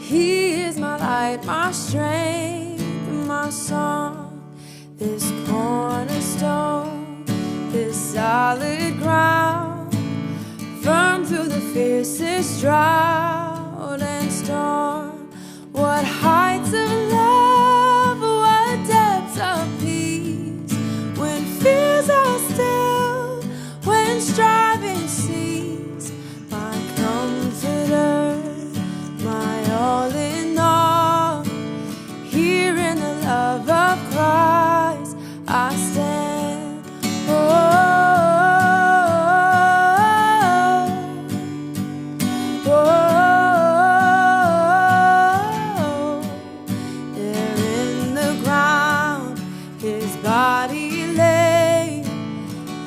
He is my light, my strength, and my song. This cornerstone, this solid ground, firm through the fiercest drought and storm. What heights of love, what depths of peace, when fears are still, when striving cease. My comforter, my all in all, here in the love of Christ I stand. There in the ground his body lay,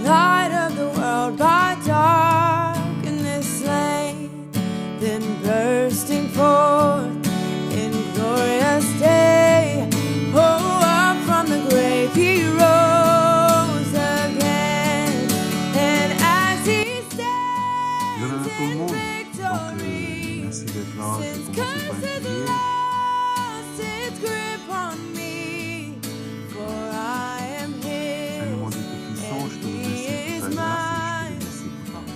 light of the world by darkness slain, then bursting forth in glorious day. Oh, up from the grave he rose again, and as he stands in victory, since curses lost its grip on me, for I am his, and he is mine,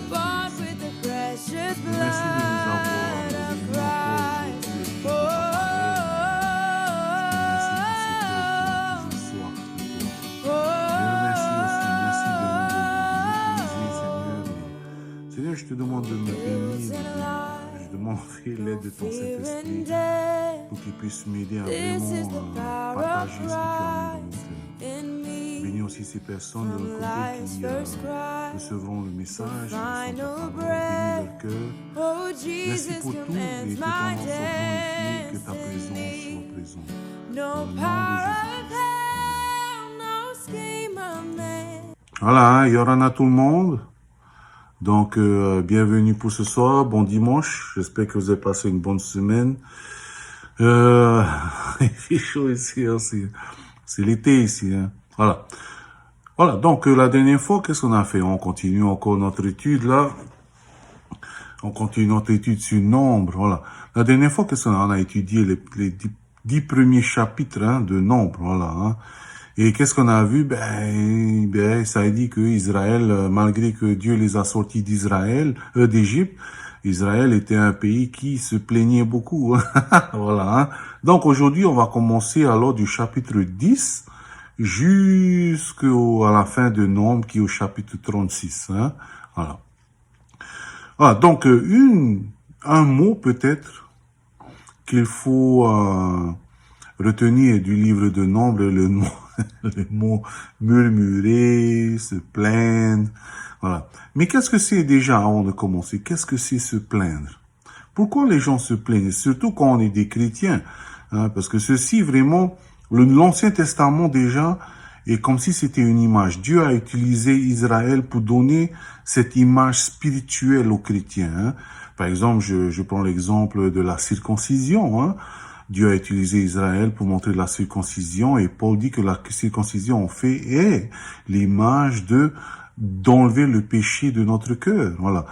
bought with the precious blood of Christ. Seigneur, je te demande de me bénir, je demanderai l'aide de ton Saint-Esprit pour qu'il puisse m'aider à vraiment partager ce que tu as mis dans mon cœur. Bénis aussi ces personnes de l'autre côté qui recevront le message, qui sont bénis leur cœur. Merci pour tout et que ton nom soit glorifié, que ta présence soit présente. Dans le nom de Jésus. Voilà, Yorana tout le monde. Donc, bienvenue pour ce soir, bon dimanche. J'espère que vous avez passé une bonne semaine. Il fait chaud ici, hein, c'est l'été ici. Hein. Voilà, donc la dernière fois, qu'est-ce qu'on a fait? On continue encore notre étude là. On continue notre étude sur Nombre. Voilà. La dernière fois, qu'est-ce qu'on a étudié? Les 10 premiers chapitres hein, de Nombre. Voilà. Hein. Et qu'est-ce qu'on a vu? Ben, ça a dit que Israël, malgré que Dieu les a sortis d'Égypte, Israël était un pays qui se plaignait beaucoup. Voilà. Hein. Donc aujourd'hui, on va commencer alors du chapitre 10 jusqu'à la fin de Nombre, qui est au chapitre 36. Hein. Voilà. Voilà. Donc un mot peut-être qu'il faut retenir du livre de Nombre, le mot murmurer, se plaindre, voilà. Mais qu'est-ce que c'est déjà avant de commencer? Qu'est-ce que c'est se plaindre? Pourquoi les gens se plaignent? Surtout quand on est des chrétiens, hein, parce que ceci vraiment, l'Ancien Testament déjà est comme si c'était une image. Dieu a utilisé Israël pour donner cette image spirituelle aux chrétiens. Hein. Par exemple, je prends l'exemple de la circoncision. Hein. Dieu a utilisé Israël pour montrer la circoncision et Paul dit que la circoncision en fait est l'image d'enlever le péché de notre cœur. Voilà.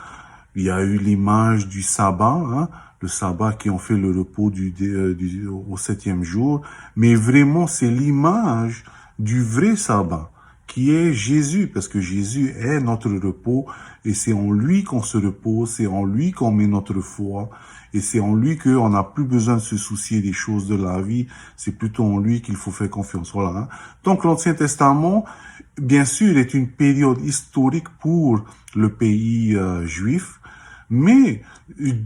Il y a eu l'image du sabbat, hein, le sabbat qui en fait le repos au 7e jour, mais vraiment c'est l'image du vrai sabbat qui est Jésus, parce que Jésus est notre repos et c'est en lui qu'on se repose, c'est en lui qu'on met notre foi. Et c'est en lui qu'on n'a plus besoin de se soucier des choses de la vie. C'est plutôt en lui qu'il faut faire confiance. Voilà. Hein. Donc l'Ancien Testament, bien sûr, est une période historique pour le pays juif. Mais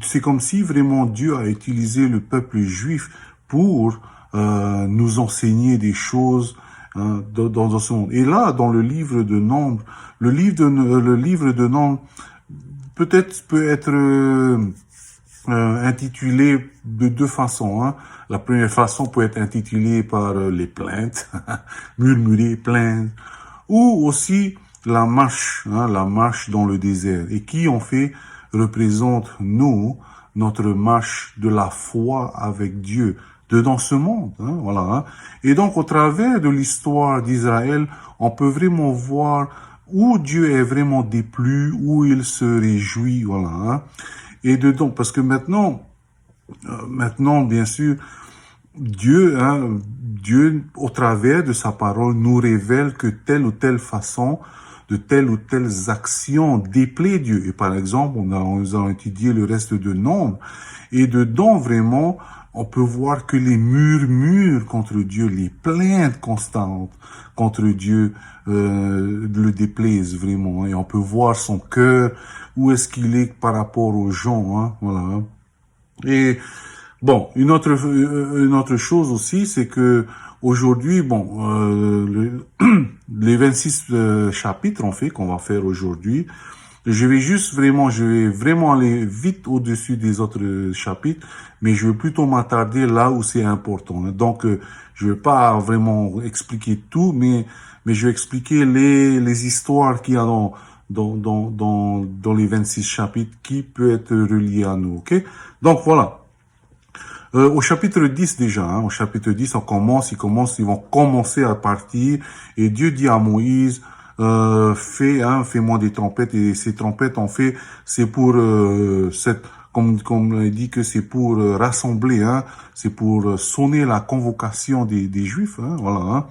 c'est comme si vraiment Dieu a utilisé le peuple juif pour nous enseigner des choses dans ce monde. Et là, dans le livre de Nombre, le livre de Nombre peut-être peut être intitulé de deux façons. Hein. La première façon peut être intitulée par les plaintes, murmurer, plaindre, ou aussi la marche dans le désert. Et qui en fait représente notre marche de la foi avec Dieu dans ce monde. Hein, voilà. Hein. Et donc au travers de l'histoire d'Israël, on peut vraiment voir où Dieu est vraiment déplu, où il se réjouit. Voilà. Hein. Et dedans, parce que maintenant, Maintenant, bien sûr, Dieu, au travers de sa parole, nous révèle que telle ou telle façon, de telles ou telles actions déplaît Dieu. Et par exemple, nous allons étudier le reste de Nombre. Et dedans, vraiment, on peut voir que les murmures contre Dieu, les plaintes constantes contre Dieu le déplaisent vraiment. Et on peut voir son cœur, où est-ce qu'il est par rapport aux gens. Hein, voilà. Et bon, une autre chose aussi, c'est que aujourd'hui, les 26 chapitres en fait qu'on va faire aujourd'hui, je vais vraiment aller vite au-dessus des autres chapitres, mais je vais plutôt m'attarder là où c'est important. Donc, je vais pas vraiment expliquer tout, mais je vais expliquer les histoires qu'il y a dans les 26 chapitres qui peut être relié à nous, ok? Donc, voilà. Au chapitre 10 déjà, au chapitre 10, ils vont commencer à partir, et Dieu dit à Moïse, fais-moi des trompettes, et ces trompettes, en fait, c'est pour, comme on a dit que c'est pour rassembler, c'est pour sonner la convocation des Juifs, voilà.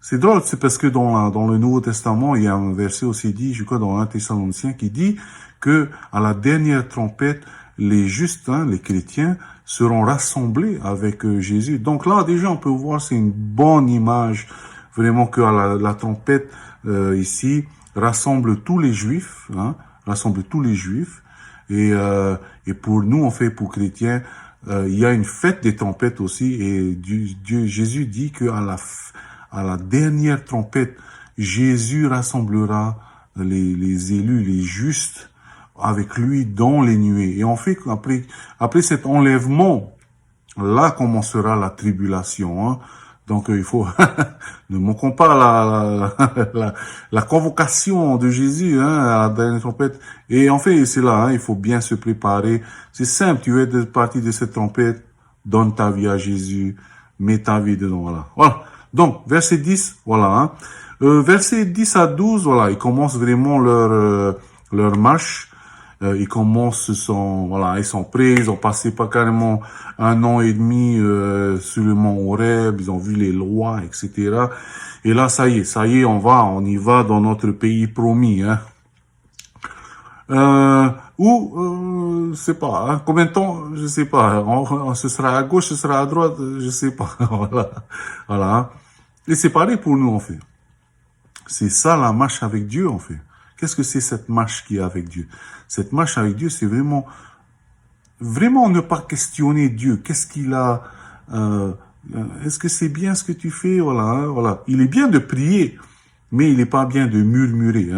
C'est drôle, c'est parce que dans le Nouveau Testament, il y a un verset aussi dit, je crois dans 1 Thessaloniciens, qui dit que à la dernière trompette, les justes, les chrétiens, seront rassemblés avec Jésus. Donc là, déjà, on peut voir, c'est une bonne image, vraiment que la trompette ici rassemble tous les Juifs, rassemble tous les Juifs. Et pour nous, en fait, pour chrétiens, il y a une fête des trompettes aussi. Et Jésus dit que à la dernière trompette, Jésus rassemblera les élus, les justes, avec lui dans les nuées. Et en fait, après cet enlèvement, là commencera la tribulation. Donc il faut ne manquons pas la convocation de Jésus à la dernière trompette. Et en fait, c'est là, il faut bien se préparer. C'est simple, tu veux être partie de cette trompette, donne ta vie à Jésus, mets ta vie dedans. Voilà. Donc verset 10, voilà. Verset 10 à 12, voilà, ils commencent vraiment leur marche. Ils commencent, ils sont prêts, ils ont passé pas carrément 1 an et demi sur le mont Horeb, ils ont vu les lois, etc. Et là, ça y est, on y va dans notre pays promis. Je sais pas, combien de temps, je sais pas. Ce sera à gauche, ce sera à droite, je sais pas. Voilà. Et c'est pareil pour nous, en fait. C'est ça la marche avec Dieu, en fait. Qu'est-ce que c'est cette marche qui est avec Dieu? Cette marche avec Dieu, c'est vraiment ne pas questionner Dieu. Qu'est-ce qu'il a? Est-ce que c'est bien ce que tu fais? Voilà. Il est bien de prier, mais il n'est pas bien de murmurer.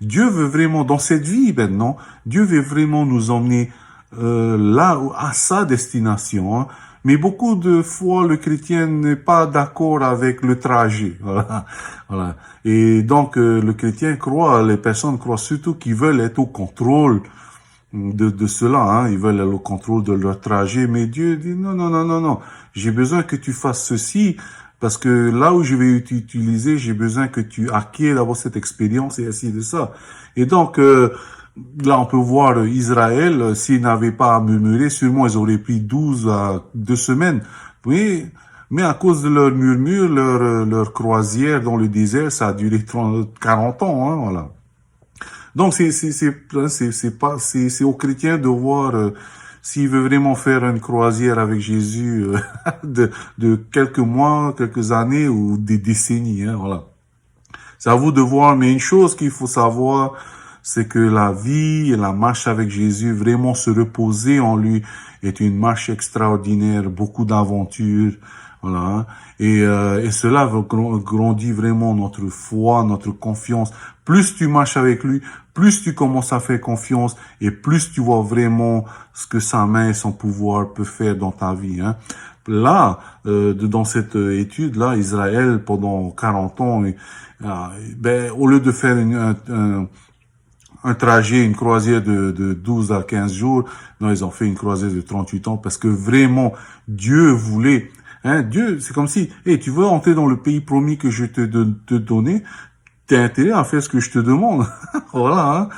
Dieu veut vraiment, dans cette vie maintenant, Dieu veut vraiment nous emmener là à sa destination. Mais beaucoup de fois, le chrétien n'est pas d'accord avec le trajet. Voilà. Et donc, le chrétien les personnes croient surtout qu'ils veulent être au contrôle de cela. Ils veulent être au contrôle de leur trajet. Mais Dieu dit non. J'ai besoin que tu fasses ceci parce que là où je vais t'utiliser, j'ai besoin que tu acquiers d'abord cette expérience et ainsi de ça. Et donc, là, on peut voir Israël, s'ils n'avaient pas à murmurer, sûrement ils auraient pris 12 à 2 semaines. Oui, mais à cause de leur murmure, leur croisière dans le désert, ça a duré 40 ans, voilà. Donc, c'est aux chrétiens de voir, s'il veut vraiment faire une croisière avec Jésus, de quelques mois, quelques années ou des décennies, voilà. C'est à vous de voir, mais une chose qu'il faut savoir, c'est que la vie et la marche avec Jésus, vraiment se reposer en lui, est une marche extraordinaire, beaucoup d'aventures, voilà. Et cela grandit vraiment notre foi, notre confiance. Plus tu marches avec lui, plus tu commences à faire confiance et plus tu vois vraiment ce que sa main et son pouvoir peut faire dans ta vie. Là, dans cette étude-là, Israël, pendant 40 ans, au lieu de faire un trajet, une croisière de 12 à 15 jours. Non, ils ont fait une croisière de 38 ans parce que vraiment, Dieu voulait. Dieu, c'est comme si, tu veux entrer dans le pays promis que je te donnais, t'as intérêt à faire ce que je te demande. Voilà.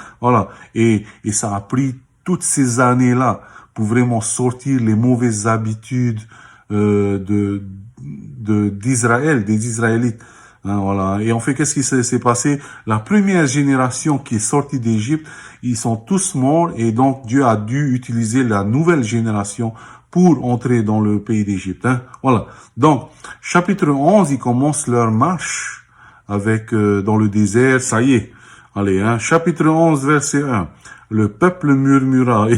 Et ça a pris toutes ces années-là pour vraiment sortir les mauvaises habitudes d'Israël, des Israélites. Hein, voilà. Et en fait, qu'est-ce qui s'est passé? La première génération qui est sortie d'Égypte, ils sont tous morts et donc Dieu a dû utiliser la nouvelle génération pour entrer dans le pays d'Égypte. Hein. Voilà. Donc, chapitre 11, ils commencent leur marche avec dans le désert. Ça y est. Allez, hein. Chapitre 11, verset 1. Le peuple murmura,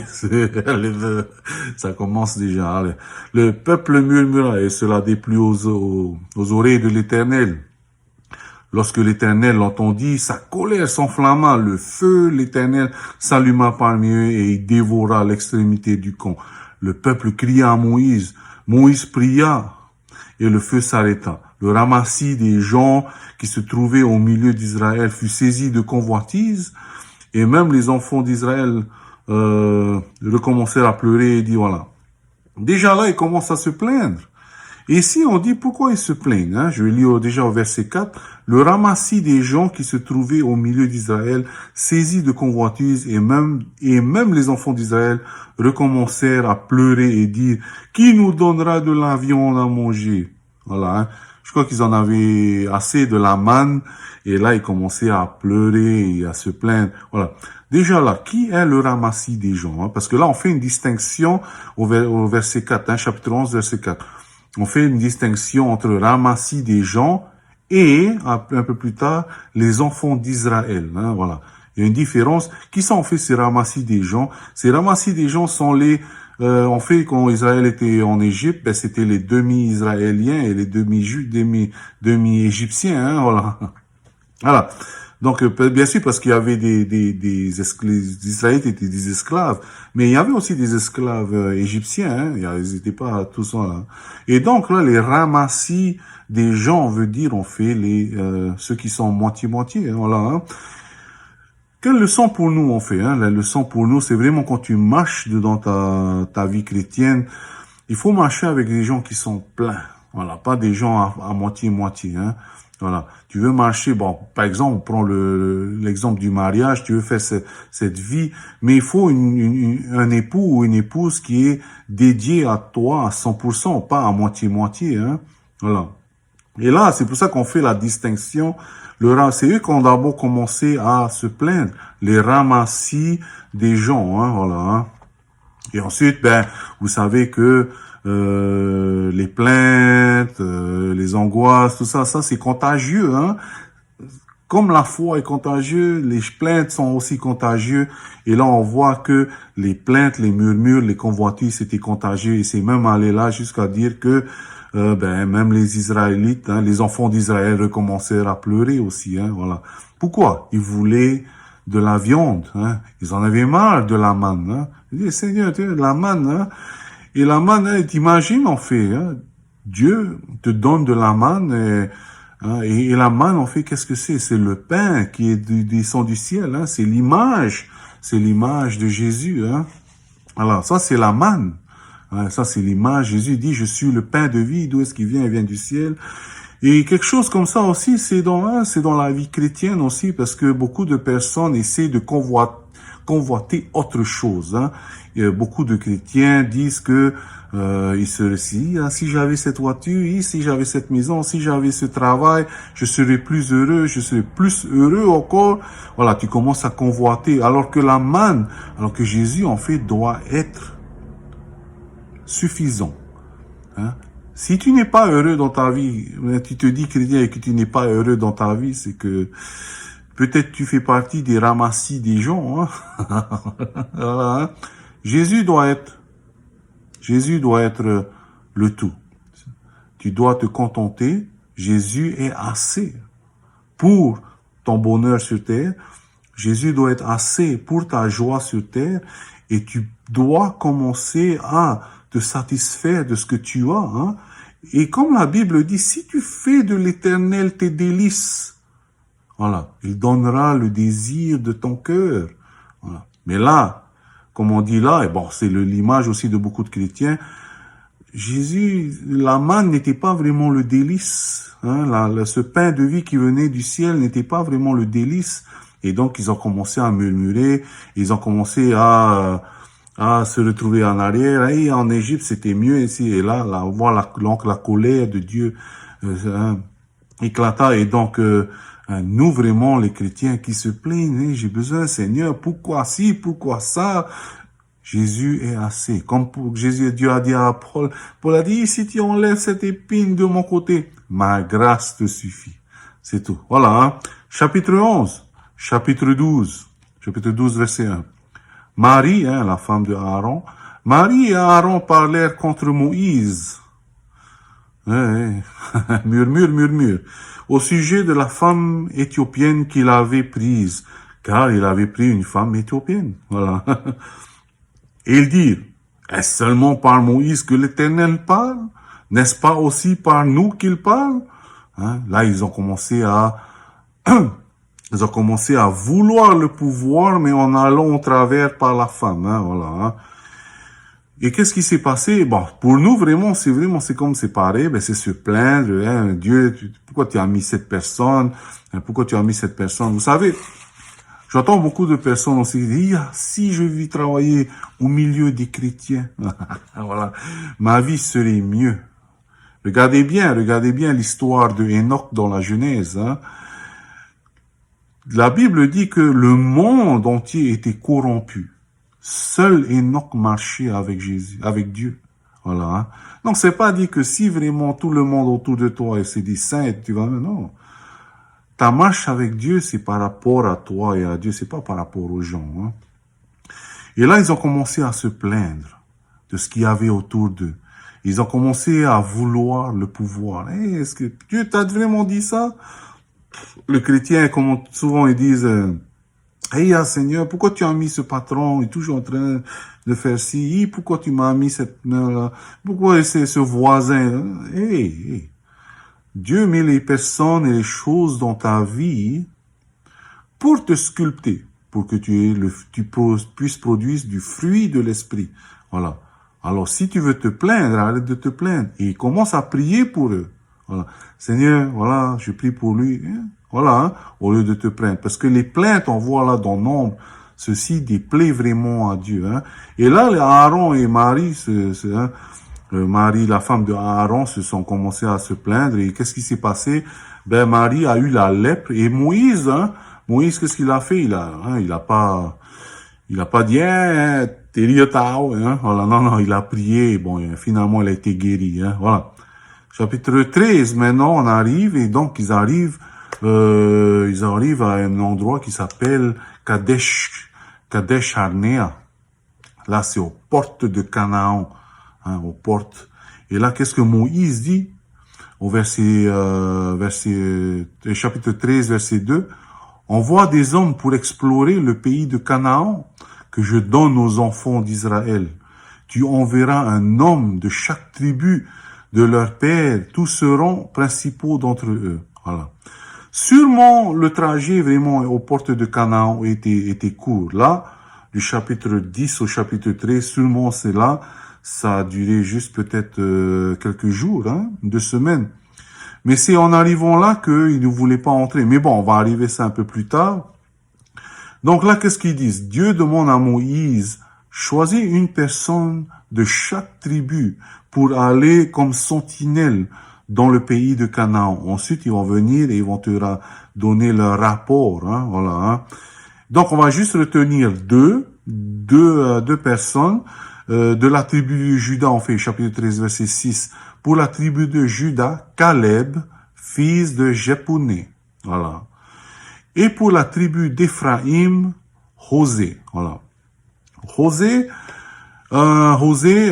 ça commence déjà. Allez. Le peuple murmura et cela déplut aux oreilles de l'Éternel. Lorsque l'Éternel l'entendit, sa colère s'enflamma, le feu l'Éternel s'alluma parmi eux et il dévora l'extrémité du camp. Le peuple cria à Moïse, Moïse pria et le feu s'arrêta. Le ramassis des gens qui se trouvaient au milieu d'Israël fut saisi de convoitise et même les enfants d'Israël recommencèrent à pleurer et dit voilà. Déjà là, ils commencent à se plaindre. Et ici, on dit pourquoi ils se plaignent. Hein? Je vais lire déjà au verset 4. Le ramassis des gens qui se trouvaient au milieu d'Israël, saisis de convoitise, et même les enfants d'Israël recommencèrent à pleurer et dire, qui nous donnera de la viande à manger? Voilà. Hein? Je crois qu'ils en avaient assez de la manne, et là, ils commençaient à pleurer et à se plaindre. Voilà. Déjà là, qui est le ramassis des gens? Hein? Parce que là, on fait une distinction au verset 4, hein, chapitre 11, verset 4. On fait une distinction entre le ramassis des gens et, un peu plus tard, les enfants d'Israël. Hein, voilà. Il y a une différence. Qui sont en fait ces ramassis des gens? Ces ramassis des gens sont en fait, quand Israël était en Égypte, ben, c'était les demi-israéliens et les demi-égyptiens. Hein, voilà. Voilà. Donc, bien sûr, parce qu'il y avait les Israélites étaient des esclaves, mais il y avait aussi des esclaves égyptiens, hein, ils n'étaient pas tous là. Et donc, là, les ramassis des gens, veut dire, on fait ceux qui sont moitié-moitié, hein, voilà. Hein. Quelle leçon pour nous on fait, hein? La leçon pour nous, c'est vraiment quand tu marches dans ta vie chrétienne, il faut marcher avec des gens qui sont pleins, voilà, pas des gens à moitié-moitié, hein. Voilà. Tu veux marcher, bon, par exemple, on prend l'exemple du mariage, tu veux faire cette vie, mais il faut un époux ou une épouse qui est dédié à toi à 100%, pas à moitié-moitié, hein. Voilà. Et là, c'est pour ça qu'on fait la distinction. C'est eux qui ont d'abord commencé à se plaindre, les ramassis des gens, hein, voilà. Hein. Et ensuite, ben, vous savez que les plaintes, les angoisses, tout ça, c'est contagieux, hein. Comme la foi est contagieuse, les plaintes sont aussi contagieuses. Et là, on voit que les plaintes, les murmures, les convoitises, c'était contagieux. Et c'est même allé là jusqu'à dire que même les Israélites, hein, les enfants d'Israël recommencèrent à pleurer aussi. Hein, voilà. Pourquoi? Ils voulaient de la viande. Hein. Ils en avaient marre de la manne. Hein. Ils disaient, Seigneur, la manne. Hein. Et la manne, hein, t'imagines en fait, hein, Dieu te donne de la manne et la manne, en fait, qu'est-ce que c'est? C'est le pain qui descend du ciel. Hein. C'est l'image de Jésus. Hein. Alors ça, c'est la manne. Ça, c'est l'image. Jésus dit, je suis le pain de vie. D'où est-ce qu'il vient? Il vient du ciel. Et quelque chose comme ça aussi, c'est dans la vie chrétienne aussi, parce que beaucoup de personnes essaient de convoiter autre chose. Hein. Et beaucoup de chrétiens disent que si j'avais cette voiture, si j'avais cette maison, si j'avais ce travail, je serais plus heureux, je serais plus heureux encore. Voilà, tu commences à convoiter, alors que la manne, alors que Jésus en fait doit être suffisant. Hein? Si tu n'es pas heureux dans ta vie, tu te dis chrétien et que tu n'es pas heureux dans ta vie, c'est que peut-être tu fais partie des ramassis des gens. Hein? Voilà, hein? Jésus doit être le tout. Tu dois te contenter. Jésus est assez pour ton bonheur sur terre. Jésus doit être assez pour ta joie sur terre. Et tu dois commencer à te satisfaire de ce que tu as. Hein? Et comme la Bible dit, si tu fais de l'Éternel tes délices, voilà, il donnera le désir de ton cœur. Voilà. Mais là, comme on dit là, et bon, c'est l'image aussi de beaucoup de chrétiens, Jésus, la manne n'était pas vraiment le délice. Hein? Ce pain de vie qui venait du ciel n'était pas vraiment le délice. Et donc, ils ont commencé à murmurer, ils ont commencé à à se retrouver en arrière. Et en Égypte, c'était mieux ici. Et là, on voit la colère de Dieu éclata. Et donc, nous vraiment, les chrétiens qui se plaignent, j'ai besoin, Seigneur, pourquoi ci, pourquoi ça? Jésus est assez. Comme Dieu a dit à Paul, Paul a dit, si tu enlèves cette épine de mon côté, ma grâce te suffit. C'est tout. Voilà, hein. Chapitre 11, chapitre 12, verset 1. Marie, la femme de Aaron, Marie et Aaron parlèrent contre Moïse. Murmure, au sujet de la femme éthiopienne qu'il avait prise, car il avait pris une femme éthiopienne. Voilà. Et ils dirent, est-ce seulement par Moïse que l'Éternel parle? N'est-ce pas aussi par nous qu'il parle? Là, ils ont commencé à vouloir le pouvoir, mais en allant au travers par la femme. Voilà. Et qu'est-ce qui s'est passé? Bon, pour nous, c'est comme séparer, c'est se plaindre, Dieu, pourquoi tu as mis cette personne? Vous savez, j'entends beaucoup de personnes aussi dire, si je vis travailler au milieu des chrétiens, voilà, ma vie serait mieux. Regardez bien l'histoire de Enoch dans la Genèse, La Bible dit que le monde entier était corrompu. Seul Enoch marchait avec Jésus, avec Dieu. Voilà. Donc c'est pas dit que si vraiment tout le monde autour de toi c'est des saints, tu vas, non. Ta marche avec Dieu, c'est par rapport à toi et à Dieu, c'est pas par rapport aux gens. Et là, ils ont commencé à se plaindre de ce qu'il y avait autour d'eux. Ils ont commencé à vouloir le pouvoir. Est-ce que Dieu t'a vraiment dit ça? Le chrétien, comme souvent ils disent, Seigneur, pourquoi tu as mis ce patron? Il est toujours en train de faire ci. Pourquoi tu m'as mis cette mère-là? Pourquoi c'est ce voisin? Dieu met les personnes et les choses dans ta vie pour te sculpter, pour que tu puisses produire du fruit de l'esprit. Voilà. Alors, si tu veux te plaindre, arrête de te plaindre et commence à prier pour eux. Voilà. Seigneur, voilà, je prie pour lui. Voilà, au lieu de te plaindre. Parce que les plaintes, on voit là dans nombre, ceci déplaît vraiment à Dieu. Et là, Aaron et Marie, Marie, la femme de Aaron, se sont commencés à se plaindre. Et qu'est-ce qui s'est passé? Marie a eu la lèpre. Et Moïse, qu'est-ce qu'il a fait? Il a pas dit, voilà, non, il a prié. Bon, finalement, elle a été guérie. Voilà. Chapitre 13, maintenant, on arrive. Et donc, ils arrivent à un endroit qui s'appelle Kadesh Barnea. Là, c'est aux portes de Canaan. Aux portes. Et là, qu'est-ce que Moïse dit? Au chapitre 13, verset 2. Envoie des hommes pour explorer le pays de Canaan que je donne aux enfants d'Israël. Tu enverras un homme de chaque tribu de leur père. Tous seront principaux d'entre eux. Voilà. Sûrement, le trajet vraiment aux portes de Canaan était court. Là, du chapitre 10 au chapitre 13, sûrement c'est là. Ça a duré juste peut-être quelques jours, 2 semaines. Mais c'est en arrivant là qu'ils ne voulaient pas entrer. Mais bon, on va arriver ça un peu plus tard. Donc là, qu'est-ce qu'ils disent? Dieu demande à Moïse, choisis une personne de chaque tribu pour aller comme sentinelle dans le pays de Canaan. Ensuite, ils vont venir et ils vont te donner leur rapport. Voilà. Donc, on va juste retenir deux personnes. De la tribu de Juda, on fait chapitre 13, verset 6. Pour la tribu de Juda, Caleb, fils de Jephuné. Voilà. Et pour la tribu d'Éphraïm, José. Voilà. José,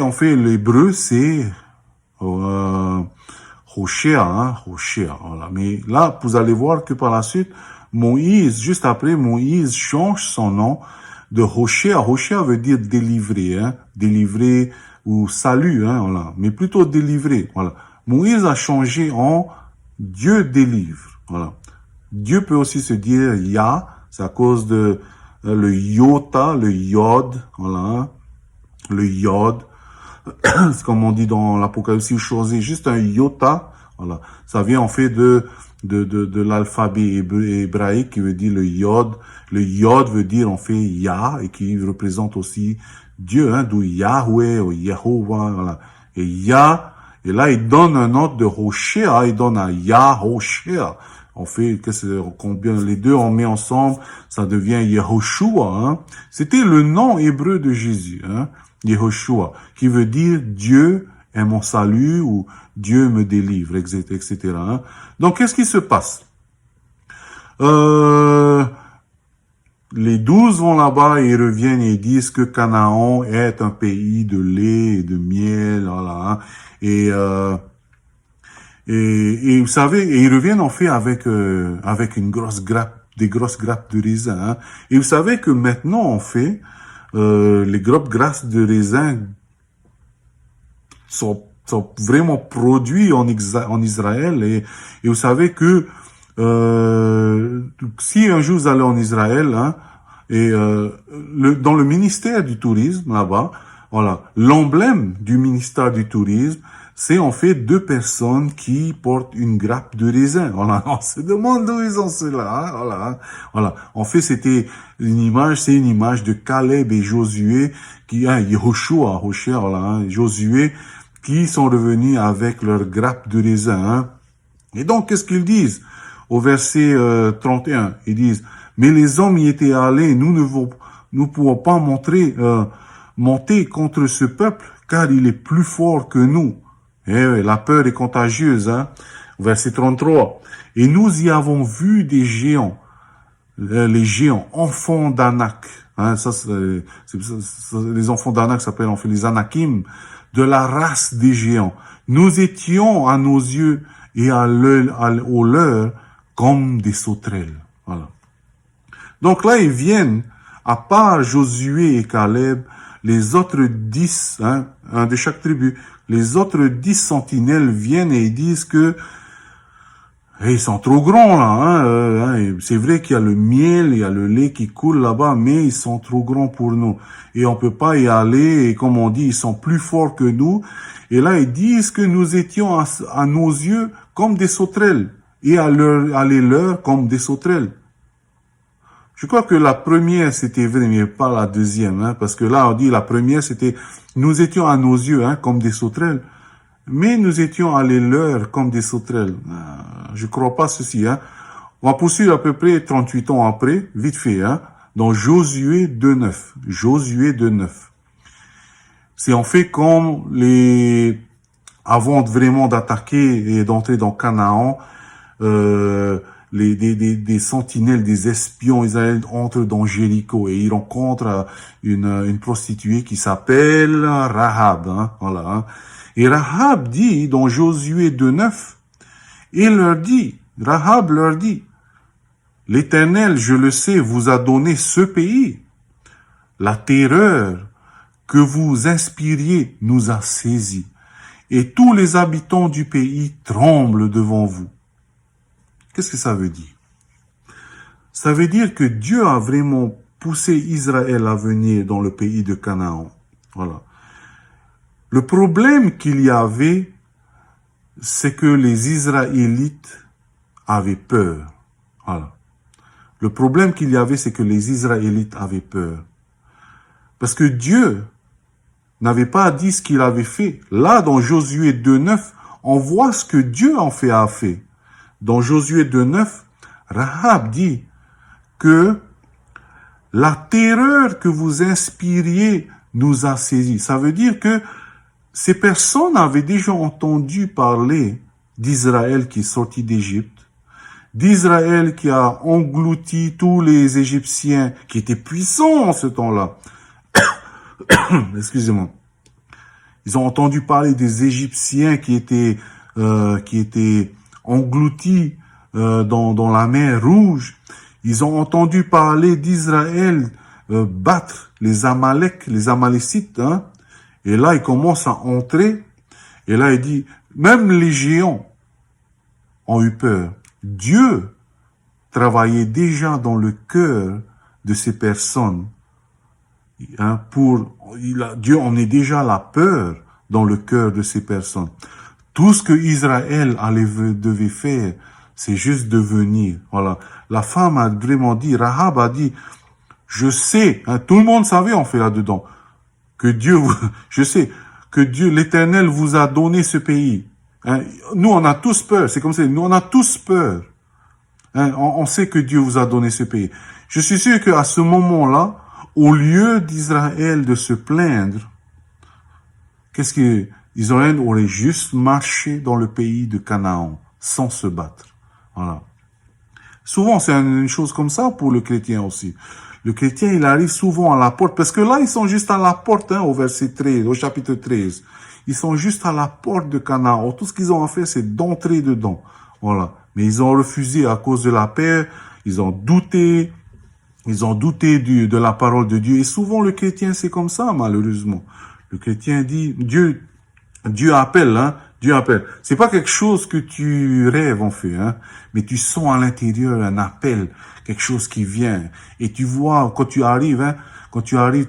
en fait, l'hébreu, c'est Hoshea, voilà. Mais là, vous allez voir que par la suite, juste après, Moïse change son nom de Hoshea. Hoshea veut dire délivrer, délivrer ou salut, voilà. Mais plutôt délivrer, voilà. Moïse a changé en Dieu délivre, voilà. Dieu peut aussi se dire Yah, c'est à cause de le iota, le yod, voilà. Le yod, c'est comme on dit dans l'Apocalypse, choisir juste un iota, voilà. Ça vient en fait de de l'alphabet hébraïque qui veut dire le yod. Le yod veut dire en fait Yah et qui représente aussi Dieu, hein, d'où Yahweh ou Yehovah, voilà. Et Yah, et là il donne un autre de Hoshea, il donne un Yahoshea. On fait combien les deux on met ensemble, ça devient Yehoshua. Hein. C'était le nom hébreu de Jésus, hein, Yehoshua, qui veut dire Dieu est mon salut ou Dieu me délivre, etc. Hein. Donc qu'est-ce qui se passe? Les 12 vont là-bas et ils reviennent et disent que Canaan est un pays de lait et de miel, voilà. Hein. Et vous savez, et ils reviennent en fait avec une grosse grappe, des grosses grappes de raisin. Hein. Et vous savez que maintenant en fait, les grosses grappes de raisin sont vraiment produits en Israël. Et vous savez que si un jour vous allez en Israël, hein, et dans le ministère du tourisme là-bas, voilà, l'emblème du ministère du tourisme, c'est en fait deux personnes qui portent une grappe de raisin. Voilà, on se demande d'où ils ont cela. Hein, voilà, hein, voilà. En fait, c'est une image de Caleb et Josué qui, hein, Yehoshua, voilà, hein, Josué, qui sont revenus avec leur grappe de raisin. Hein. Et donc, qu'est-ce qu'ils disent? Au verset 31, ils disent, mais les hommes y étaient allés, nous ne pouvons pas monter contre ce peuple, car il est plus fort que nous. Eh oui, la peur est contagieuse, hein. Verset 33. Et nous y avons vu des géants, les géants, enfants d'Anak. Hein, les enfants d'Anak s'appellent en fait les Anakim, de la race des géants. Nous étions à nos yeux et au leur comme des sauterelles. Voilà. Donc là, ils viennent, à part Josué et Caleb, les autres 10, hein, un de chaque tribu, les autres 10 sentinelles viennent et ils disent que ils sont trop grands là. Hein, c'est vrai qu'il y a le miel, il y a le lait qui coule là-bas, mais ils sont trop grands pour nous. Et on peut pas y aller. Et comme on dit, ils sont plus forts que nous. Et là, ils disent que nous étions à nos yeux comme des sauterelles et à les leurs comme des sauterelles. Je crois que la première, c'était vrai, mais pas la deuxième, hein, parce que là, on dit la première, c'était, nous étions à nos yeux, hein, comme des sauterelles, mais nous étions à les leurs comme des sauterelles. Je crois pas ceci, hein. On va poursuivre à peu près 38 ans après, vite fait, hein, dans Josué 2.9. Josué 2.9. C'est en fait comme avant vraiment d'attaquer et d'entrer dans Canaan, des sentinelles, des espions, ils entrent dans Jéricho et ils rencontrent une prostituée qui s'appelle Rahab, hein, voilà. Hein. Et Rahab dit dans Josué 2.9, Rahab leur dit, l'Éternel, je le sais, vous a donné ce pays. La terreur que vous inspiriez nous a saisis, et tous les habitants du pays tremblent devant vous. Qu'est-ce que ça veut dire? Ça veut dire que Dieu a vraiment poussé Israël à venir dans le pays de Canaan. Voilà. Le problème qu'il y avait, c'est que les Israélites avaient peur. Voilà. Le problème qu'il y avait, c'est que les Israélites avaient peur. Parce que Dieu n'avait pas dit ce qu'il avait fait. Là, dans Josué 2.9, on voit ce que Dieu a fait. Dans Josué 2.9, Rahab dit que la terreur que vous inspiriez nous a saisis. Ça veut dire que ces personnes avaient déjà entendu parler d'Israël qui est sorti d'Égypte, d'Israël qui a englouti tous les Égyptiens qui étaient puissants en ce temps-là. Excusez-moi. Ils ont entendu parler des Égyptiens qui étaient engloutis dans la mer Rouge. Ils ont entendu parler d'Israël battre les Amalécites. Hein. Et là, il commence à entrer. Et là, il dit, même les géants ont eu peur. Dieu travaillait déjà dans le cœur de ces personnes. Hein, Dieu en est déjà la peur dans le cœur de ces personnes. Tout ce que Israël devait faire, C'est juste de venir. Voilà. La femme a vraiment dit, Rahab a dit, je sais, hein, tout le monde savait en fait là-dedans, que Dieu, je sais, que Dieu, l'Éternel vous a donné ce pays. Hein. Nous, on a tous peur. C'est comme ça. Nous, on a tous peur. Hein. On sait que Dieu vous a donné ce pays. Je suis sûr qu'à ce moment-là, au lieu d'Israël de se plaindre, qu'est-ce que Israël aurait juste marché dans le pays de Canaan sans se battre. Voilà. Souvent, c'est une chose comme ça pour le chrétien aussi. Le chrétien, il arrive souvent à la porte, parce que là, ils sont juste à la porte, hein, au verset 13, au chapitre 13. Ils sont juste à la porte de Canaan. Tout ce qu'ils ont à faire, c'est d'entrer dedans. Voilà. Mais ils ont refusé à cause de la paix. Ils ont douté. Ils ont douté de la parole de Dieu. Et souvent, le chrétien, c'est comme ça, malheureusement. Le chrétien dit, Dieu appelle, hein. Dieu appelle. C'est pas quelque chose que tu rêves, en fait, hein. Mais tu sens à l'intérieur un appel, quelque chose qui vient. Et tu vois, quand tu arrives, hein,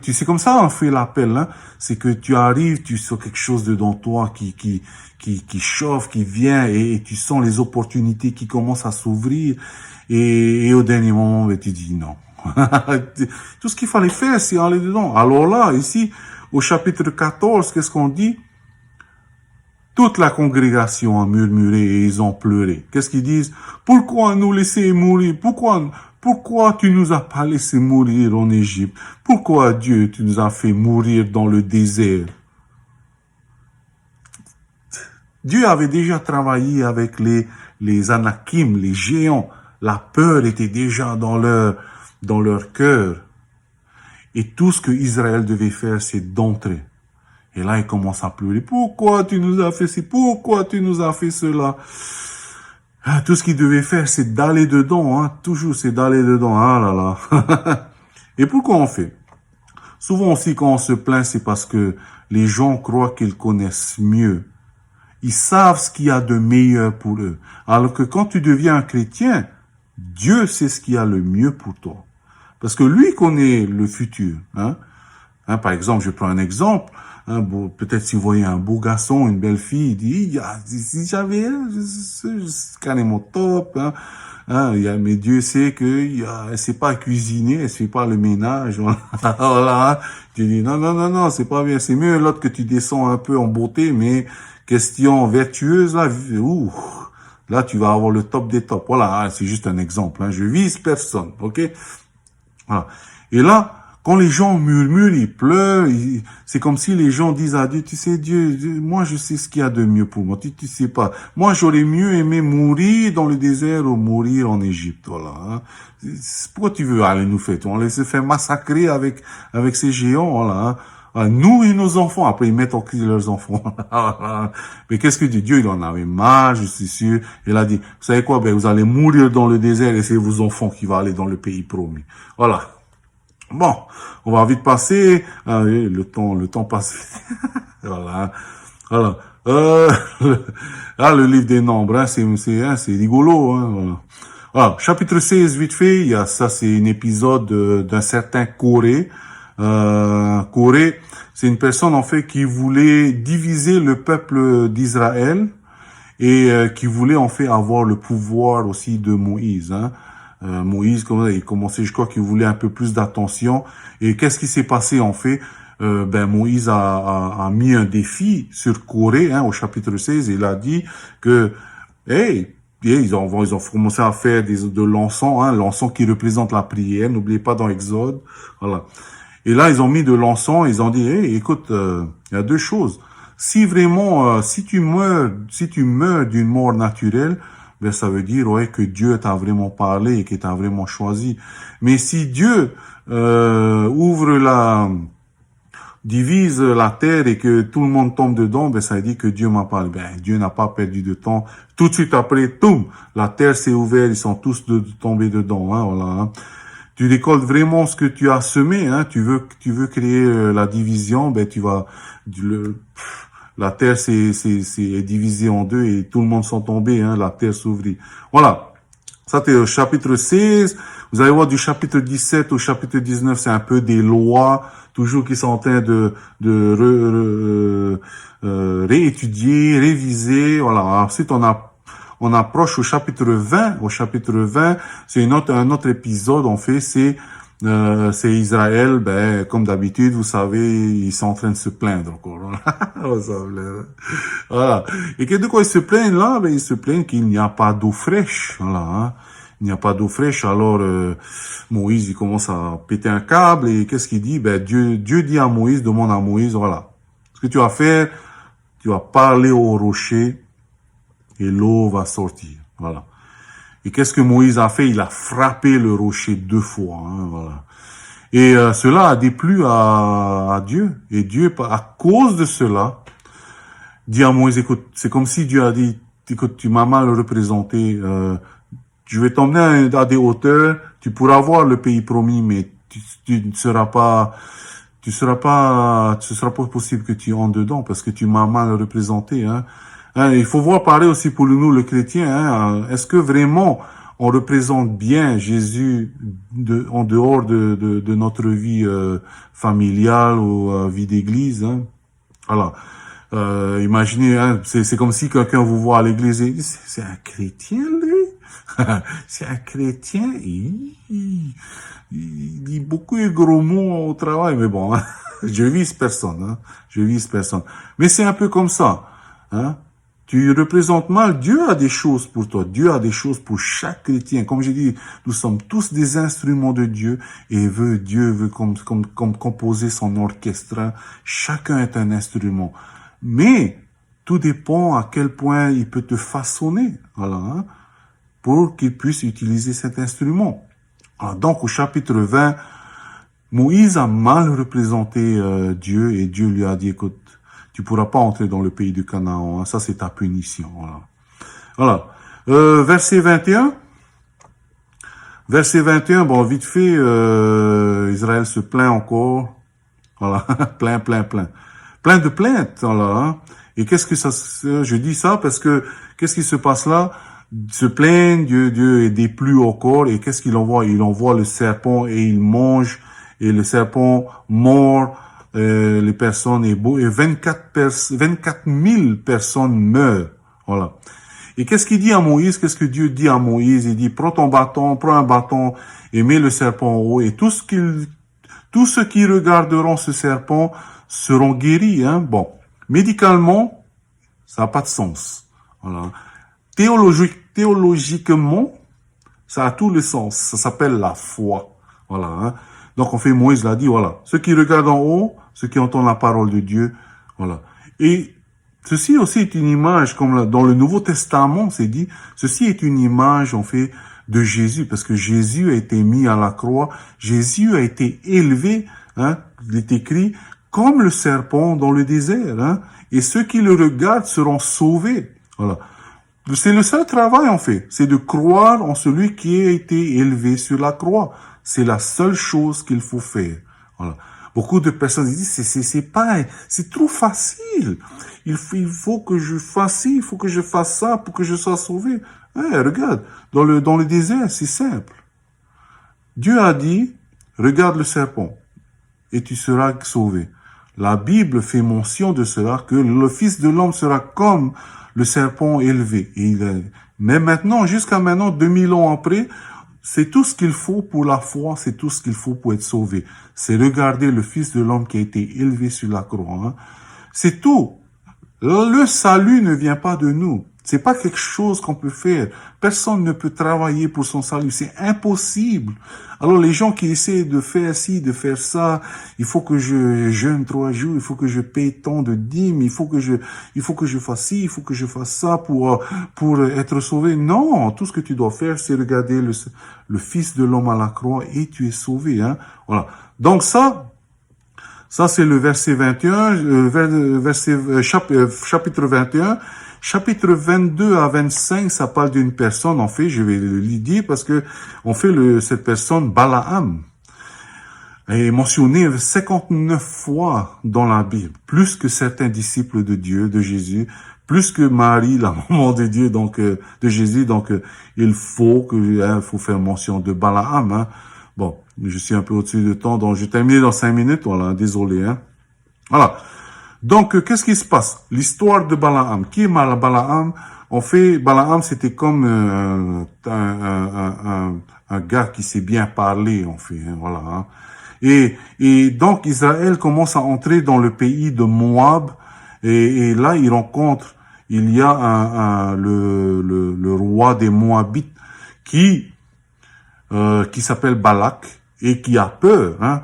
tu sais comme ça, on fait l'appel, hein. C'est que tu arrives, tu sens quelque chose dedans toi qui chauffe, qui vient, et tu sens les opportunités qui commencent à s'ouvrir. Et au dernier moment, ben, tu dis non. Tout ce qu'il fallait faire, c'est aller dedans. Alors là, ici, au chapitre 14, qu'est-ce qu'on dit? Toute la congrégation a murmuré et ils ont pleuré. Qu'est-ce qu'ils disent? Pourquoi nous laisser mourir? Pourquoi tu nous as pas laissé mourir en Égypte? Pourquoi Dieu, tu nous as fait mourir dans le désert? Dieu avait déjà travaillé avec les Anakim, les géants. La peur était déjà dans leur cœur. Et tout ce que Israël devait faire, c'est d'entrer. Et là, il commence à pleurer. Pourquoi tu nous as fait ci? Pourquoi tu nous as fait cela? Ah, tout ce qu'il devait faire, c'est d'aller dedans. Hein. Toujours, c'est d'aller dedans. Ah là là. Et pourquoi on fait? Souvent aussi, quand on se plaint, c'est parce que les gens croient qu'ils connaissent mieux. Ils savent ce qu'il y a de meilleur pour eux. Alors que quand tu deviens un chrétien, Dieu sait ce qu'il y a le mieux pour toi. Parce que lui connaît le futur. Hein. Hein, par exemple, je prends un exemple. Hein, peut-être si vous voyez un beau garçon, une belle fille, il dit, si j'avais, c'est carrément top. Hein. Hein, mais Dieu sait que elle sait pas cuisiner, elle fait pas le ménage. Voilà. Tu dis non, c'est pas bien. C'est mieux l'autre que tu descends un peu en beauté, mais question vertueuse là, là tu vas avoir le top des tops. Voilà, c'est juste un exemple. Hein, je vise personne, ok. Voilà. Et là, quand les gens murmurent, ils pleurent, c'est comme si les gens disent à Dieu, tu sais Dieu, moi je sais ce qu'il y a de mieux pour moi, tu sais pas. Moi j'aurais mieux aimé mourir dans le désert ou mourir en Égypte, voilà. Hein. Pourquoi tu veux aller nous faire? On les fait massacrer avec ces géants, voilà. Hein. Nous et nos enfants, après ils mettent en crise leurs enfants. Mais qu'est-ce que dit Dieu? Il en avait marre, je suis sûr. Il a dit, vous savez quoi, ben vous allez mourir dans le désert et c'est vos enfants qui vont aller dans le pays promis. Voilà. Bon, on va vite passer. Ah, oui, le temps passe. Voilà. Voilà. Le livre des nombres, hein, c'est rigolo. Hein, voilà. Voilà. Chapitre 16, vite fait. C'est un épisode d'un certain Corée. Corée, c'est une personne en fait qui voulait diviser le peuple d'Israël et qui voulait en fait avoir le pouvoir aussi de Moïse. Hein. Moïse, il commençait, je crois qu'il voulait un peu plus d'attention. Et qu'est-ce qui s'est passé en fait? Moïse a mis un défi sur Corée, hein, au chapitre 16, et il a dit que, ils ont commencé à faire de l'encens, hein, l'encens qui représente la prière. N'oubliez pas dans Exode, voilà. Et là, ils ont mis de l'encens, ils ont dit, écoute, il y a deux choses. Si vraiment, si tu meurs d'une mort naturelle, ben ça veut dire que Dieu t'a vraiment parlé et qu'il t'a vraiment choisi. Mais si Dieu divise la terre et que tout le monde tombe dedans, ben ça veut dire que Dieu m'a parlé. Ben Dieu n'a pas perdu de temps. Tout de suite après, toum, la terre s'est ouverte, ils sont tous tombés dedans. Hein, voilà. Hein. Tu récoltes vraiment ce que tu as semé. Hein. Tu veux créer la division, ben tu vas la terre est divisée en deux et tout le monde sont tombés, hein, la terre s'ouvrit. Voilà. Ça, c'est au chapitre 16. Vous allez voir du chapitre 17 au chapitre 19, c'est un peu des lois, toujours qui sont en train de réétudier, réviser. Voilà. Ensuite, on on approche au chapitre 20. Au chapitre 20, c'est un autre épisode, en fait, c'est Israël, comme d'habitude, vous savez, ils sont en train de se plaindre encore. Voilà. Et que de quoi ils se plaignent là? Ils se plaignent qu'il n'y a pas d'eau fraîche. Voilà, hein. Il n'y a pas d'eau fraîche. Alors, Moïse, il commence à péter un câble et qu'est-ce qu'il dit? Dieu dit à Moïse, demande à Moïse, voilà. Ce que tu vas faire, tu vas parler au rocher et l'eau va sortir. Voilà. Et qu'est-ce que Moïse a fait? Il a frappé le rocher 2 fois. Hein, voilà. Et cela a déplu à Dieu. Et Dieu, à cause de cela, dit à Moïse, écoute, c'est comme si Dieu a dit, écoute, tu m'as mal représenté. Je vais t'emmener à des hauteurs. Tu pourras voir le pays promis, mais tu ne seras pas, ce sera pas possible que tu entres dedans parce que tu m'as mal représenté. Hein. Il faut voir pareil aussi pour nous, le chrétien. Hein. Est-ce que vraiment on représente bien Jésus en dehors de notre vie familiale ou vie d'église? Hein. Voilà. Imaginez, hein, c'est comme si quelqu'un vous voit à l'église et dit, c'est un chrétien, lui. C'est un chrétien. Il dit beaucoup de gros mots au travail, mais bon, hein, je vise personne. Hein, je vise personne. Mais c'est un peu comme ça. Hein. Tu représentes mal. Dieu a des choses pour toi. Dieu a des choses pour chaque chrétien. Comme j'ai dit, nous sommes tous des instruments de Dieu et Dieu veut comme composer son orchestre. Hein. Chacun est un instrument. Mais tout dépend à quel point il peut te façonner, voilà, hein, pour qu'il puisse utiliser cet instrument. Alors, donc, au chapitre 20, Moïse a mal représenté Dieu et Dieu lui a dit, écoute, tu pourras pas entrer dans le pays de Canaan, hein, ça c'est ta punition. Voilà. Verset 21. Verset 21, bon, vite fait, Israël se plaint encore. Voilà, plein de plaintes, voilà. Hein. Et qu'est-ce que ça, je dis ça parce que qu'est-ce qui se passe là? Se plaignent, Dieu est déplu encore et qu'est-ce qu'il envoie? Il envoie le serpent et il mange et le serpent mord les personnes et 24 000 personnes meurent, voilà. Et qu'est-ce qu'il dit à Moïse? Qu'est-ce que Dieu dit à Moïse? Il dit, prends un bâton et mets le serpent en haut et tous ceux qui regarderont ce serpent seront guéris, hein. Bon. Médicalement, ça n'a pas de sens. Voilà. Théologiquement, ça a tout le sens. Ça s'appelle la foi. Voilà, hein. Donc, Moïse l'a dit, voilà. Ceux qui regardent en haut, ceux qui entendent la parole de Dieu, voilà. Et ceci aussi est une image, comme dans le Nouveau Testament, c'est dit, ceci est une image, de Jésus, parce que Jésus a été mis à la croix, Jésus a été élevé, hein, il est écrit, comme le serpent dans le désert, hein, et ceux qui le regardent seront sauvés. Voilà. C'est le seul travail, c'est de croire en celui qui a été élevé sur la croix. C'est la seule chose qu'il faut faire. Voilà. Beaucoup de personnes disent, c'est trop facile. Il faut que je fasse ci, il faut que je fasse ça pour que je sois sauvé. Regarde, dans le désert, c'est simple. Dieu a dit, regarde le serpent et tu seras sauvé. La Bible fait mention de cela, que le Fils de l'homme sera comme le serpent élevé. Mais maintenant, jusqu'à maintenant, 2000 ans après, c'est tout ce qu'il faut pour la foi, c'est tout ce qu'il faut pour être sauvé. C'est regarder le Fils de l'homme qui a été élevé sur la croix. Hein. C'est tout. Le salut ne vient pas de nous. C'est pas quelque chose qu'on peut faire. Personne ne peut travailler pour son salut. C'est impossible. Alors, les gens qui essaient de faire ci, de faire ça, il faut que je jeûne 3 jours, il faut que je paye tant de dîmes, il faut que je fasse ci, il faut que je fasse ça pour être sauvé. Non, tout ce que tu dois faire, c'est regarder le Fils de l'homme à la croix et tu es sauvé, hein. Voilà. Donc ça c'est le verset 21, chapitre 21. Chapitre 22 à 25, ça parle d'une personne, je vais le dire parce que cette personne, Balaam, est mentionné 59 fois dans la Bible, plus que certains disciples de Dieu, de Jésus, plus que Marie, la maman de Dieu, de Jésus, il faut faire mention de Balaam, hein. Bon, je suis un peu au-dessus de temps, donc je termine dans 5 minutes, voilà, désolé, hein. Voilà. Donc, qu'est-ce qui se passe? L'histoire de Balaam. Qui est Balaam? En fait, Balaam, c'était comme un gars qui sait bien parler, en fait, hein, voilà. Hein. Et donc, Israël commence à entrer dans le pays de Moab, et là, il y a le roi des Moabites qui s'appelle Balak, et qui a peur, hein.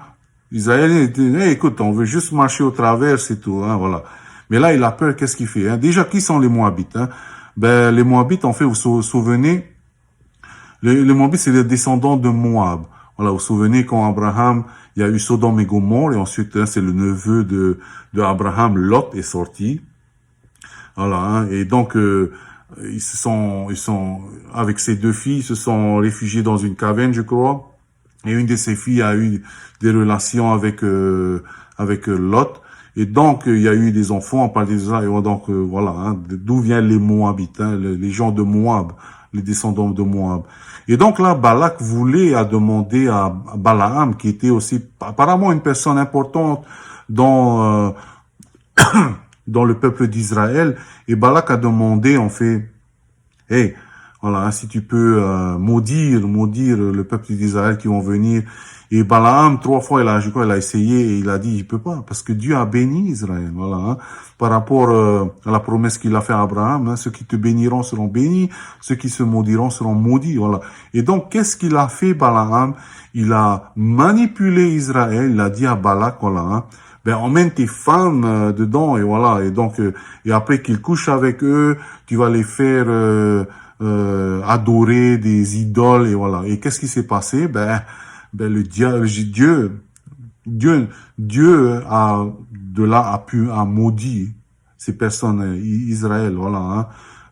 Israël dit, hey, écoute, on veut juste marcher au travers, c'est tout, hein, voilà. Mais là, il a peur, qu'est-ce qu'il fait, hein? Déjà, qui sont les Moabites, hein? Ben, les Moabites, en fait, vous vous souvenez, les Moabites, c'est les descendants de Moab. Voilà, vous vous souvenez quand Abraham, il y a eu Sodome et Gomorrhe, et ensuite, hein, c'est le neveu de Abraham, Lot, est sorti. Voilà, hein, et donc, ils sont, avec ses deux filles, ils se sont réfugiés dans une caverne, je crois. Et une de ses filles a eu des relations avec Lot. Et donc, il y a eu des enfants, on parle de ça, et donc, voilà, hein, d'où viennent les Moabites, hein, les gens de Moab, les descendants de Moab. Et donc là, Balak a demandé à Balaam, qui était aussi apparemment une personne importante dans le peuple d'Israël, et Balak a demandé, en fait, hey, voilà, hein, si tu peux maudire le peuple d'Israël qui vont venir. Et Balaam, 3 fois, il a essayé et il a dit, il peut pas, parce que Dieu a béni Israël, voilà, hein, par rapport à la promesse qu'il a fait à Abraham, hein, ceux qui te béniront seront bénis, ceux qui se maudiront seront maudits, voilà. Et donc, qu'est-ce qu'il a fait, Balaam? Il a manipulé Israël, il a dit à Balak, voilà, hein, ben emmène tes femmes dedans, et voilà, et donc, et après qu'il couche avec eux, tu vas les faire adorer des idoles, et voilà. Et qu'est-ce qui s'est passé? Ben le Dieu a maudit ces personnes, Israël, voilà, hein.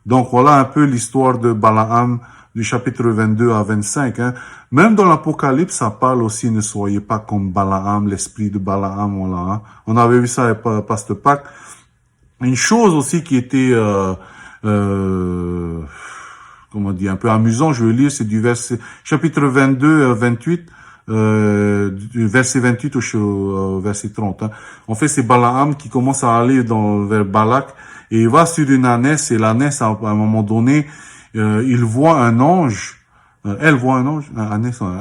Donc voilà un peu l'histoire de Balaam, du chapitre 22 à 25, hein. Même dans l'Apocalypse, ça parle aussi, ne soyez pas comme Balaam, l'esprit de Balaam, voilà, hein. On avait vu ça à Pasteur Pâques. Une chose aussi qui était, comment dire, un peu amusant, je vais lire, c'est du chapitre 22, 28, du verset 28 au verset 30. Hein. En fait, c'est Balaam qui commence à aller vers Balak, et il va sur une ânesse, et l'ânesse, à un moment donné, il voit un ange, elle voit un ange,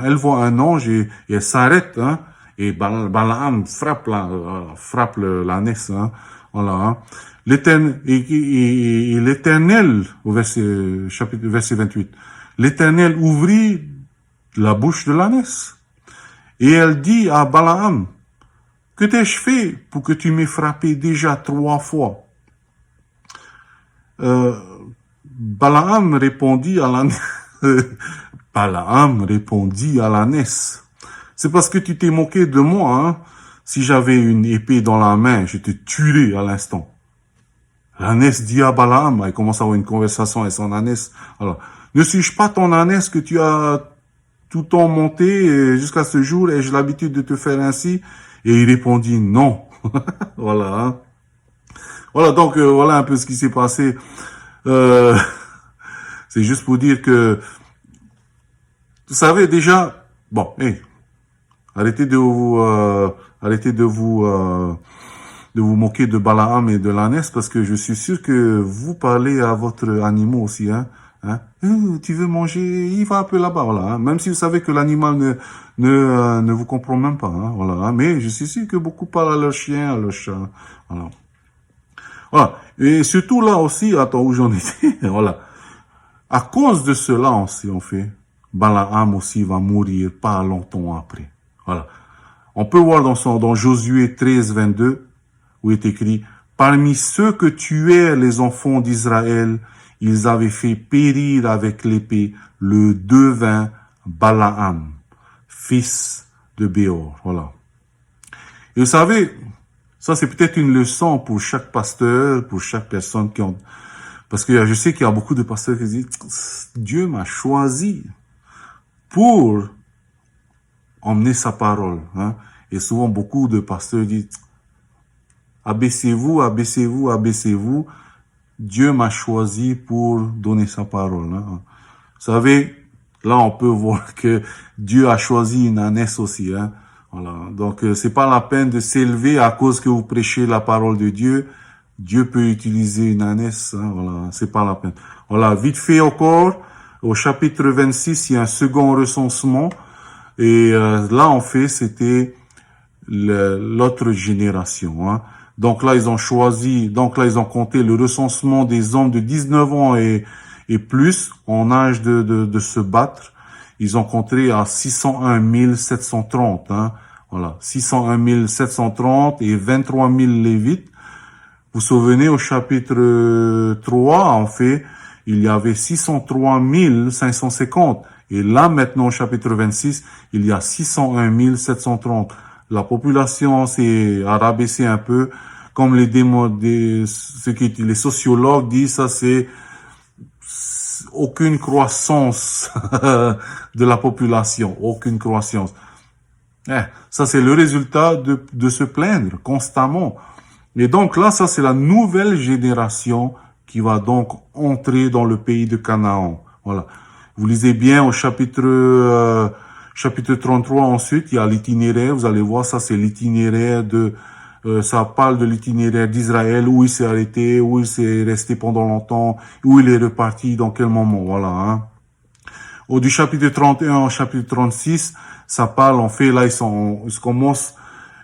elle voit un ange, et elle s'arrête, hein, et Balaam frappe l'ânesse, hein, voilà, hein. L'Éternel, au verset 28, l'Éternel ouvrit la bouche de l'ânesse, et elle dit à Balaam, que t'ai-je fait pour que tu m'aies frappé déjà 3 fois? Balaam répondit à l'ânesse, c'est parce que tu t'es moqué de moi, hein. Si j'avais une épée dans la main, je te tuerais à l'instant. L'ânesse dit à Balaam, elle commence à avoir une conversation avec son ânesse. Alors, ne suis-je pas ton ânesse que tu as tout le temps monté jusqu'à ce jour? Ai-je l'habitude de te faire ainsi? Et il répondit non. Voilà. Hein. Voilà, donc voilà un peu ce qui s'est passé. C'est juste pour dire que, vous savez déjà, bon, hey, arrêtez de vous moquer de Balaam et de l'ânesse, parce que je suis sûr que vous parlez à votre animal aussi, hein. Hein? Tu veux manger, il va un peu là-bas, voilà. Hein? Même si vous savez que l'animal ne vous comprend même pas, hein, voilà. Hein? Mais je suis sûr que beaucoup parlent à leur chien, à leur chat, voilà. Voilà. Et surtout là aussi, attends, où j'en étais, voilà. À cause de cela aussi, on fait, Balaam aussi va mourir pas longtemps après. Voilà. On peut voir dans Josué 13, 22, où il est écrit, parmi ceux que tuaient les enfants d'Israël, ils avaient fait périr avec l'épée le devin Balaam, fils de Béor. Voilà. Et vous savez, ça c'est peut-être une leçon pour chaque pasteur, pour chaque personne qui ont... Parce que je sais qu'il y a beaucoup de pasteurs qui disent, Dieu m'a choisi pour emmener sa parole. Hein. Et souvent beaucoup de pasteurs disent, abaissez-vous, abaissez-vous, abaissez-vous. Dieu m'a choisi pour donner sa parole. Hein. Vous savez, là on peut voir que Dieu a choisi une ânesse aussi. Hein. Voilà. Donc c'est pas la peine de s'élever à cause que vous prêchez la parole de Dieu. Dieu peut utiliser une ânesse, hein, voilà, c'est pas la peine. Voilà, vite fait encore, au chapitre 26, il y a un second recensement. Et là, en fait, c'était l'autre génération. Hein. Donc là, ils ont compté le recensement des hommes de 19 ans et plus en âge de se battre. Ils ont compté à 601 730. Hein. Voilà, 601 730 et 23 000 Lévites. Vous vous souvenez, au chapitre 3, en fait, il y avait 603 550. Et là, maintenant, au chapitre 26, il y a 601 730. La population a rabaissé un peu. Comme les sociologues disent, ça c'est aucune croissance de la population. Aucune croissance. Ça c'est le résultat de se plaindre constamment. Et donc là, ça c'est la nouvelle génération qui va donc entrer dans le pays de Canaan. Voilà. Vous lisez bien au chapitre 33 ensuite, il y a l'itinéraire. Vous allez voir, ça c'est l'itinéraire ça parle de l'itinéraire d'Israël, où il s'est arrêté, où il s'est resté pendant longtemps, où il est reparti, dans quel moment. Voilà. Hein. Du chapitre 31 au chapitre 36, ça parle, en fait, là ils commencent.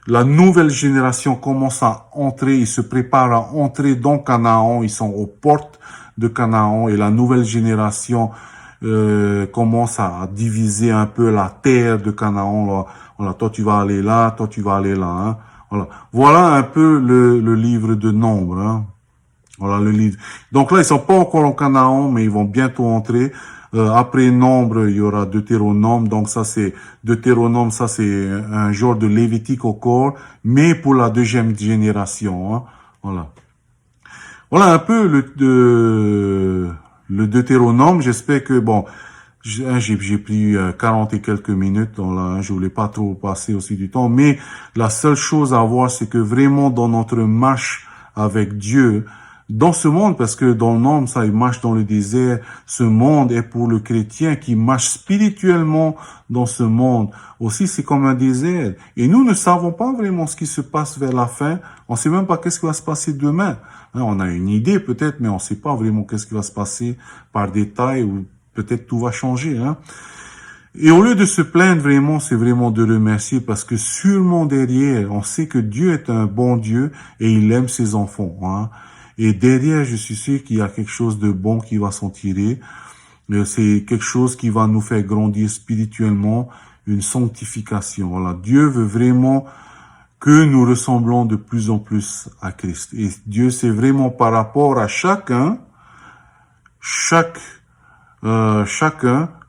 La nouvelle génération commence à entrer, ils se préparent à entrer dans Canaan, ils sont aux portes de Canaan et la nouvelle génération commence à diviser un peu la terre de Canaan. Là. Voilà, toi tu vas aller là, toi tu vas aller là. Hein. Voilà un peu le livre de Nombre. Hein. Voilà le livre. Donc là ils sont pas encore en Canaan, mais ils vont bientôt entrer. Après Nombre, il y aura Deutéronome. Donc ça c'est Deutéronome, ça c'est un genre de Lévitique au corps, mais pour la deuxième génération. Hein. Voilà un peu le Deutéronome. J'espère que j'ai pris 40 et quelques minutes. Donc là, je voulais pas trop passer aussi du temps, mais la seule chose à voir, c'est que vraiment dans notre marche avec Dieu, dans ce monde, parce que dans le monde, ça, il marche dans le désert. Ce monde est pour le chrétien qui marche spirituellement dans ce monde. Aussi, c'est comme un désert. Et nous ne savons pas vraiment ce qui se passe vers la fin. On sait même pas qu'est-ce qui va se passer demain. Hein, on a une idée peut-être, mais on sait pas vraiment qu'est-ce qui va se passer par détail ou peut-être tout va changer. Hein. Et au lieu de se plaindre vraiment, c'est vraiment de remercier parce que sûrement derrière, on sait que Dieu est un bon Dieu et il aime ses enfants. Hein. Et derrière, je suis sûr qu'il y a quelque chose de bon qui va s'en tirer. C'est quelque chose qui va nous faire grandir spirituellement, une sanctification. Voilà. Dieu veut vraiment que nous ressemblons de plus en plus à Christ. Et Dieu, c'est vraiment par rapport à chacun,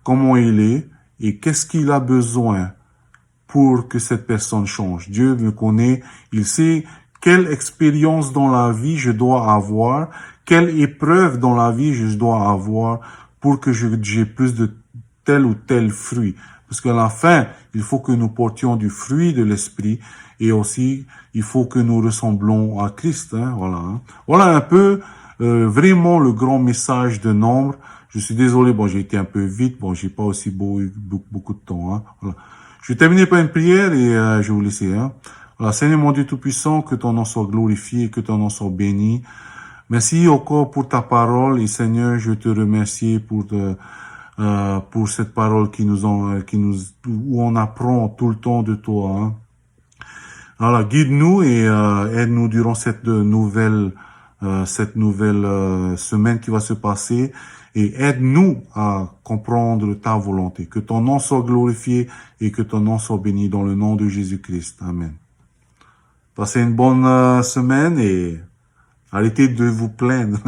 comment il est et qu'est-ce qu'il a besoin pour que cette personne change. Dieu me connaît, il sait quelle expérience dans la vie je dois avoir, quelle épreuve dans la vie je dois avoir pour que j'ai plus de tel ou tel fruit. Parce qu'à la fin, il faut que nous portions du fruit de l'esprit et aussi il faut que nous ressemblons à Christ. Hein, voilà. Hein. Voilà un peu vraiment le grand message de Nombre. Je suis désolé, j'ai été un peu vite, j'ai pas aussi beaucoup de temps. Hein, voilà. Je vais terminer par une prière et je vais vous laisser. Hein. Voilà, Seigneur mon Dieu Tout-Puissant, que ton nom soit glorifié, que ton nom soit béni. Merci encore pour ta parole et Seigneur, je te remercie pour cette parole où on apprend tout le temps de toi. Hein. Voilà, guide-nous et aide-nous durant cette nouvelle semaine qui va se passer et aide-nous à comprendre ta volonté. Que ton nom soit glorifié et que ton nom soit béni dans le nom de Jésus-Christ. Amen. Passez une bonne semaine et arrêtez de vous plaindre.